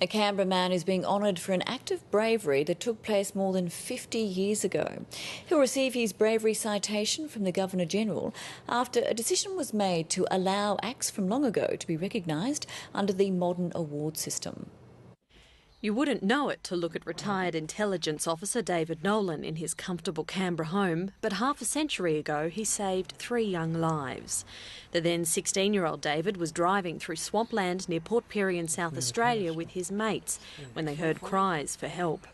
A Canberra man is being honoured for an act of bravery that took place more than 50 years ago. He'll receive his bravery citation from the Governor-General after a decision was made to allow acts from long ago to be recognised under the modern award system. You wouldn't know it to look at retired intelligence officer David Nolan in his comfortable Canberra home, but half a century ago he saved 3 young lives. The then 16-year-old David was driving through swampland near Port Pirie in South Australia with his mates when they heard cries for help.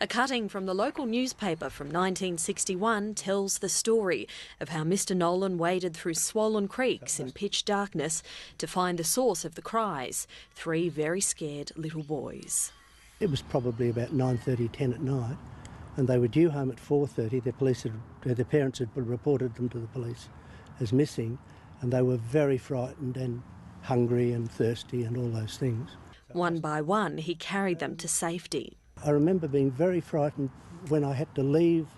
A cutting from the local newspaper from 1961 tells the story of how Mr Nolan waded through swollen creeks in pitch darkness to find the source of the cries, 3 very scared little boys. It was probably about 9:30, 10 at night, and they were due home at 4:30. Their parents had reported them to the police as missing, and they were very frightened and hungry and thirsty and all those things. One by one, he carried them to safety. I remember being very frightened when I had to leave,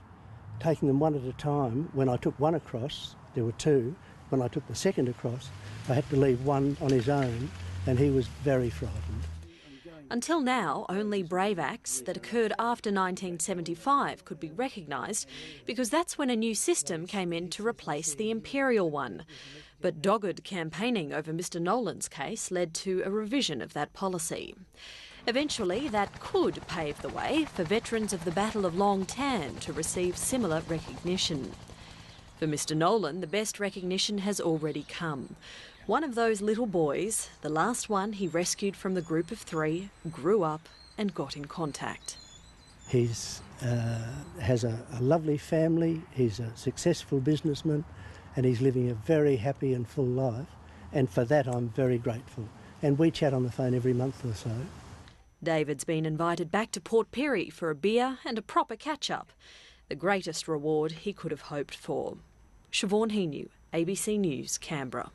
taking them one at a time. When I took one across, there were 2. When I took the second across, I had to leave one on his own, and he was very frightened. Until now, only brave acts that occurred after 1975 could be recognised because that's when a new system came in to replace the imperial one. But dogged campaigning over Mr Nolan's case led to a revision of that policy. Eventually, that could pave the way for veterans of the Battle of Long Tan to receive similar recognition. For Mr Nolan, the best recognition has already come. One of those little boys, the last one he rescued from the group of 3, grew up and got in contact. He has a lovely family, he's a successful businessman, and he's living a very happy and full life, and for that I'm very grateful. And we chat on the phone every month or so. David's been invited back to Port Pirie for a beer and a proper catch-up, the greatest reward he could have hoped for. Siobhan Hinu, ABC News, Canberra.